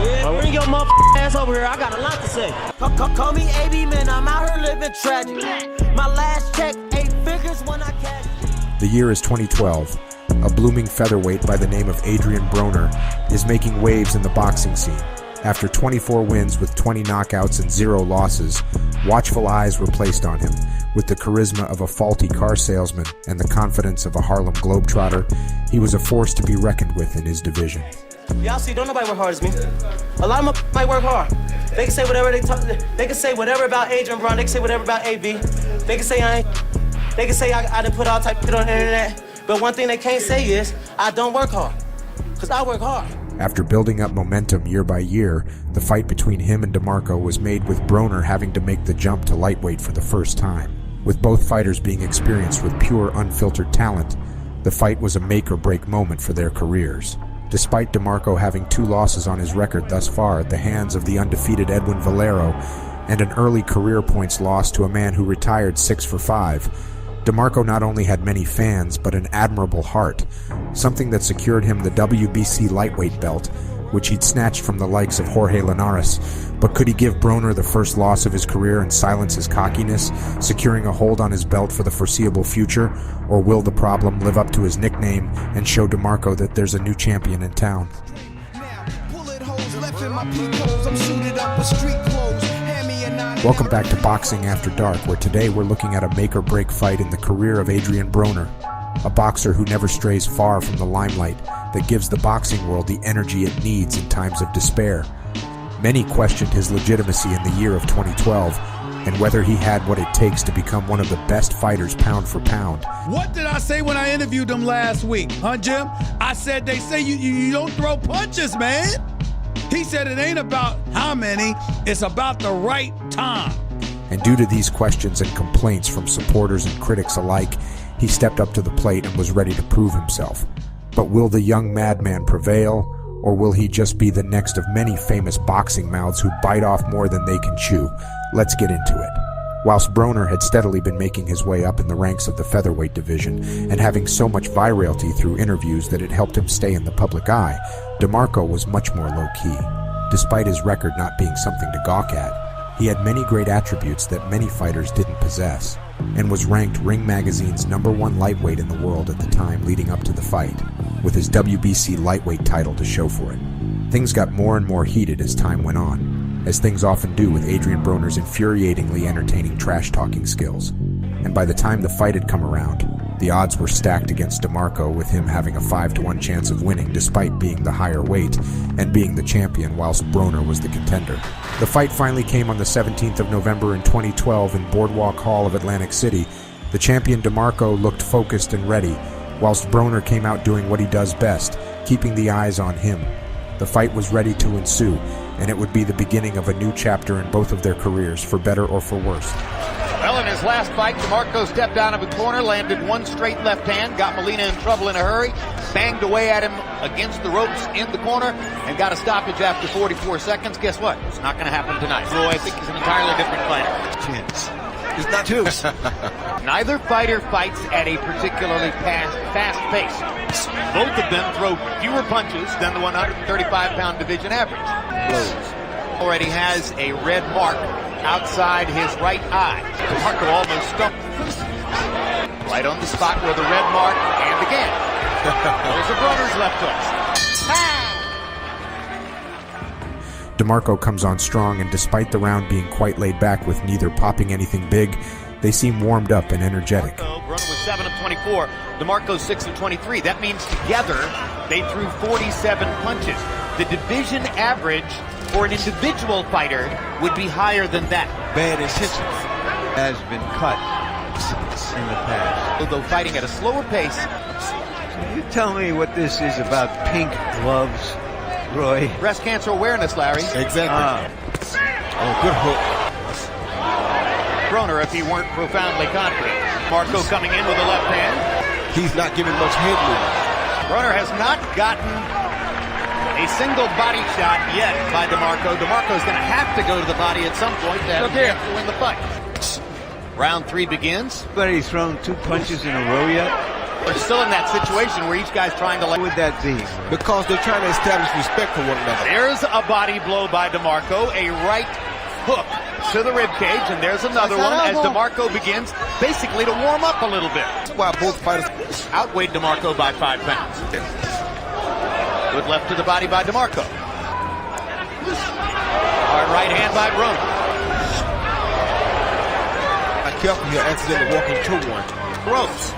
Yeah, bring your motherfucking ass over here. I got a lot to say. Call me AB, man. I'm out here living tragic. My last check, 8 figures when I cash. The year is 2012. A blooming featherweight by the name of Adrien Broner is making waves in the boxing scene. After 24 wins with 20 knockouts and 0 losses, watchful eyes were placed on him. With the charisma of a faulty car salesman and the confidence of a Harlem Globetrotter, he was a force to be reckoned with in his division. Y'all see, don't nobody work hard as me. A lot of them might work hard. They can say whatever they can say whatever about Adrien Broner. They can say whatever about AB. They can say They can say I done put all type of shit on the internet. But one thing they can't say is I don't work hard. Because I work hard. After building up momentum year by year, the fight between him and DeMarco was made with Broner having to make the jump to lightweight for the first time. With both fighters being experienced with pure, unfiltered talent, the fight was a make-or-break moment for their careers. Despite DeMarco having 2 losses on his record thus far at the hands of the undefeated Edwin Valero and an early career points loss to a man who retired 6 for 5, DeMarco not only had many fans, but an admirable heart, something that secured him the WBC lightweight belt, which he'd snatched from the likes of Jorge Linares. But could he give Broner the first loss of his career and silence his cockiness, securing a hold on his belt for the foreseeable future? Or will the problem live up to his nickname and show DeMarco that there's a new champion in town? Welcome back to Boxing After Dark, where today we're looking at a make-or-break fight in the career of Adrien Broner, a boxer who never strays far from the limelight, that gives the boxing world the energy it needs in times of despair. Many questioned his legitimacy in the year of 2012, and whether he had what it takes to become one of the best fighters pound for pound. What did I say when I interviewed him last week, huh, Jim? I said they say you don't throw punches, man. He said it ain't about how many, it's about the right time. And due to these questions and complaints from supporters and critics alike, he stepped up to the plate and was ready to prove himself. But will the young madman prevail, or will he just be the next of many famous boxing mouths who bite off more than they can chew? Let's get into it. Whilst Broner had steadily been making his way up in the ranks of the featherweight division and having so much virality through interviews that it helped him stay in the public eye, DeMarco was much more low-key. Despite his record not being something to gawk at, he had many great attributes that many fighters didn't possess, and was ranked Ring Magazine's #1 lightweight in the world at the time leading up to the fight, with his WBC lightweight title to show for it. Things got more and more heated as time went on, as things often do with Adrien Broner's infuriatingly entertaining trash-talking skills. And by the time the fight had come around, the odds were stacked against DeMarco, with him having a 5-1 chance of winning despite being the higher weight and being the champion whilst Broner was the contender. The fight finally came on the 17th of November in 2012 in Boardwalk Hall of Atlantic City. The champion DeMarco looked focused and ready, whilst Broner came out doing what he does best, keeping the eyes on him. The fight was ready to ensue, and it would be the beginning of a new chapter in both of their careers, for better or for worse. Well, in his last fight, DeMarco stepped out of a corner, landed one straight left hand, got Molina in trouble in a hurry, banged away at him against the ropes in the corner, and got a stoppage after 44 seconds. Guess what? It's not going to happen tonight. Roy, I think he's an entirely different fighter. Chance. He's not juice. Neither fighter fights at a particularly fast pace. Both of them throw fewer punches than the 135-pound division average. Blows. Already has a red mark outside his right eye. DeMarco almost stumped. Right on the spot where the red mark, and again. There's a Broner's left hook. DeMarco comes on strong, and despite the round being quite laid back with neither popping anything big, they seem warmed up and energetic. Broner was 7 of 24, DeMarco 6 of 23. That means together they threw 47 punches. The division average for an individual fighter would be higher than that. Bad intentions has been cut in the past. Although fighting at a slower pace. Can you tell me what this is about pink gloves, Roy? Breast cancer awareness, Larry. Exactly. Oh, good hook. Broner, if he weren't profoundly confident. Marco coming in with a left hand. He's not giving much head movement. Broner has not gotten a single body shot yet by DeMarco. DeMarco's going to have to go to the body at some point to win the fight. Round 3 begins. Anybody thrown 2 punches in a row yet? They're still in that situation where each guy's trying to... What would that be? Because they're trying to establish respect for one another. There's a body blow by DeMarco, a right hook to the rib cage, and there's another one as DeMarco begins basically to warm up a little bit. That's why both fighters Outweighed DeMarco by 5 pounds. Good left to the body by DeMarco. Hard right hand by Broner. are careful here, accidentally walk into one. Ropes.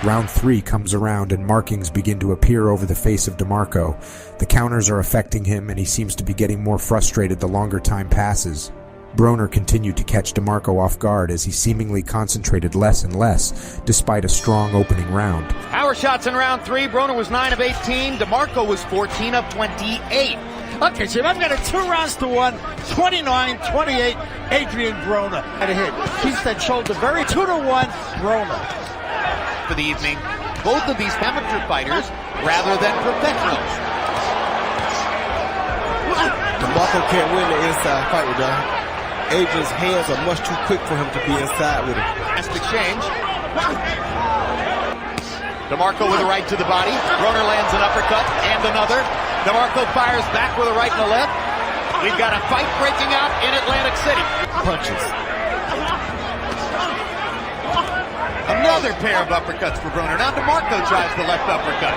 Round 3 comes around and markings begin to appear over the face of DeMarco. The counters are affecting him and he seems to be getting more frustrated the longer time passes. Broner continued to catch DeMarco off guard as he seemingly concentrated less and less, despite a strong opening round. Power shots in round 3. Broner was 9 of 18. DeMarco was 14 of 28. Okay, Jim, I've got a 2-1, 29-28, Adrien Broner. Had a hit. Keeps that shoulder very 2-1, Broner. For the evening, both of these amateur fighters rather than professionals. DeMarco can't win the inside fight with that. Adrien's hands are much too quick for him to be inside with him. Last exchange. DeMarco with a right to the body. Broner lands an uppercut and another. DeMarco fires back with a right and a left. We've got a fight breaking out in Atlantic City. Punches. Another pair of uppercuts for Broner. Now DeMarco tries the left uppercut.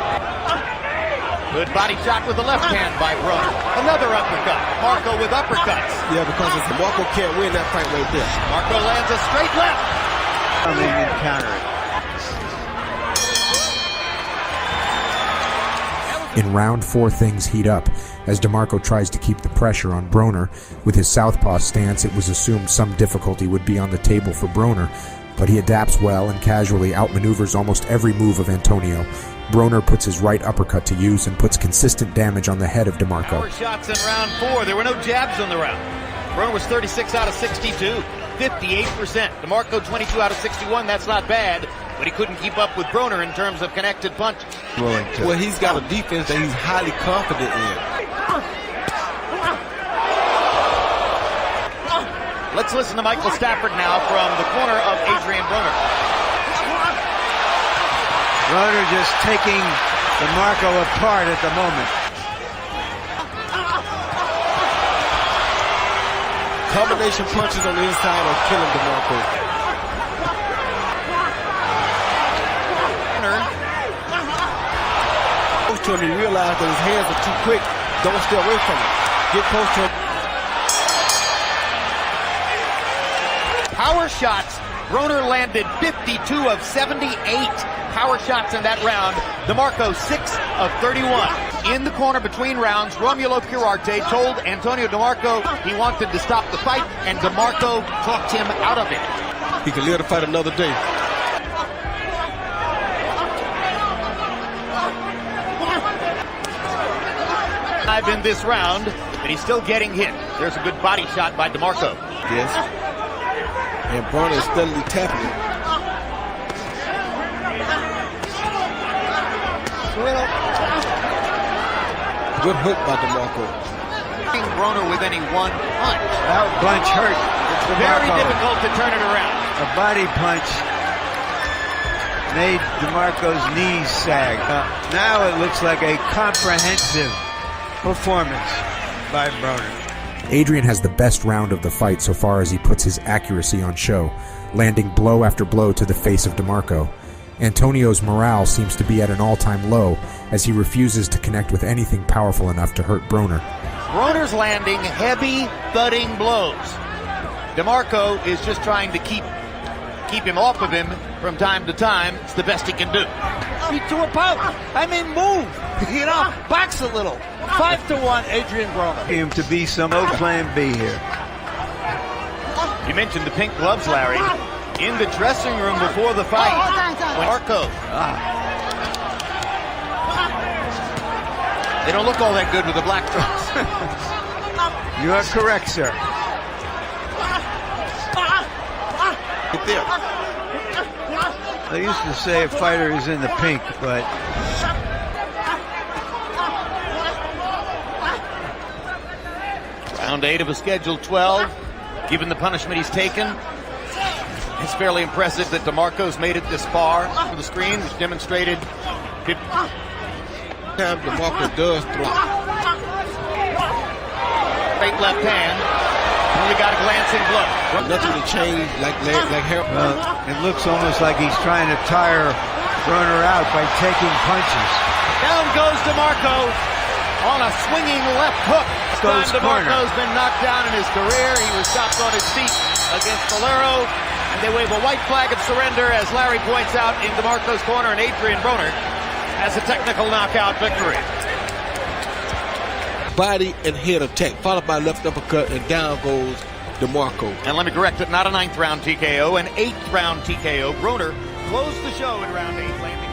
Good body shot with the left hand by Broner. Another uppercut. DeMarco with uppercuts. Yeah, because if DeMarco can't win that fight right there. DeMarco lands a straight left. Coming and counter it. In round 4, things heat up as DeMarco tries to keep the pressure on Broner. With his southpaw stance, it was assumed some difficulty would be on the table for Broner, but he adapts well and casually outmaneuvers almost every move of Antonio. Broner puts his right uppercut to use and puts consistent damage on the head of DeMarco. Power shots in round 4. There were no jabs in the round. Broner was 36 out of 62, 58%. DeMarco 22 out of 61. That's not bad, but he couldn't keep up with Broner in terms of connected punches. Well, he's got a defense that he's highly confident in. Let's listen to Michael Stafford now from the corner of Adrien Broner. Broner just taking DeMarco apart at the moment. Combination punches on the inside are killing DeMarco. Close to him, he realized that his hands are too quick. Don't stay away from him. Get close to him. Power shots. Broner landed 52 of 78 power shots in that round. DeMarco 6 of 31. In the corner between rounds, Romulo Curarte told Antonio DeMarco he wanted to stop the fight, and DeMarco talked him out of it. He can live to fight another day. In this round, but he's still getting hit. There's a good body shot by DeMarco. Yes. And Broner is steadily tapping him. Good hook by DeMarco. Broner with any one punch. That punch hurt. It's Very DeMarco. difficult to turn it around. A body punch made DeMarco's knees sag. Now it looks like a comprehensive performance by Broner. Adrien has the best round of the fight so far as he puts his accuracy on show, landing blow after blow to the face of DeMarco. Antonio's morale seems to be at an all-time low as he refuses to connect with anything powerful enough to hurt Broner. Broner's landing heavy, thudding blows. DeMarco is just trying to keep him off of him from time to time. It's the best he can do. Be to a pout. I mean, move. You know, box a little. 5-1, Adrien Broner. Him to be some no plan B here. You mentioned the pink gloves, Larry. In the dressing room before the fight, when Marco. They don't look all that good with the black trunks. You are correct, sir. Right there. They used to say a fighter is in the pink, but Round 8 of a scheduled 12. Given the punishment he's taken, it's fairly impressive that DeMarco's made it this far for the screen, which demonstrated Time DeMarco does throw. Straight left hand. Only got a glancing blow. Nothing to change like Harold. It looks almost like he's trying to tire Broner out by taking punches. Down goes DeMarco on a swinging left hook. This Goes time corner. DeMarco's been knocked down in his career. He was stopped on his feet against Valero. And they wave a white flag of surrender as Larry points out in DeMarco's corner, and Adrien Broner has a technical knockout victory. Body and head attack, followed by left uppercut, and down goes DeMarco. And let me correct it, not a 9th round TKO, an 8th round TKO. Broner closed the show in round 8, landing.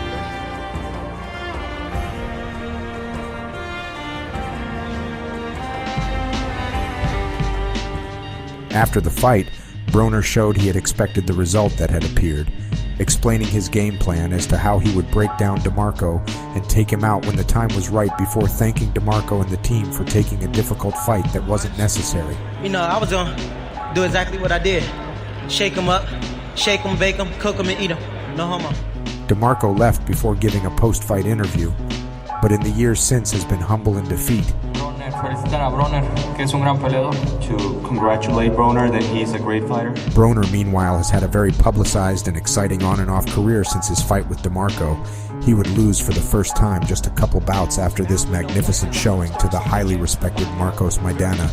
After the fight, Broner showed he had expected the result that had appeared, explaining his game plan as to how he would break down DeMarco and take him out when the time was right, before thanking DeMarco and the team for taking a difficult fight that wasn't necessary. You know, I was gonna do exactly what I did. Shake him up, shake him, bake him, cook him, and eat him. No homo. DeMarco left before giving a post-fight interview, but in the years since has been humble in defeat. To congratulate Broner that he's a great fighter. Broner, meanwhile, has had a very publicized and exciting on and off career since his fight with DeMarco. He would lose for the first time just a couple bouts after this magnificent showing to the highly respected Marcos Maidana,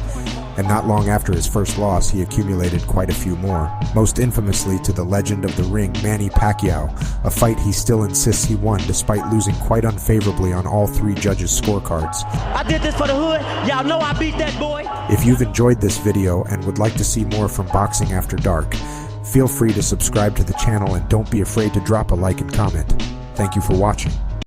and not long after his first loss he accumulated quite a few more, most infamously to the legend of the ring Manny Pacquiao, a fight he still insists he won despite losing quite unfavorably on all 3 judges' scorecards. I did this for the hood. Y'all know I beat that boy. If you've enjoyed this video and would like to see more from Boxing After Dark, feel free to subscribe to the channel and don't be afraid to drop a like and comment. Thank you for watching.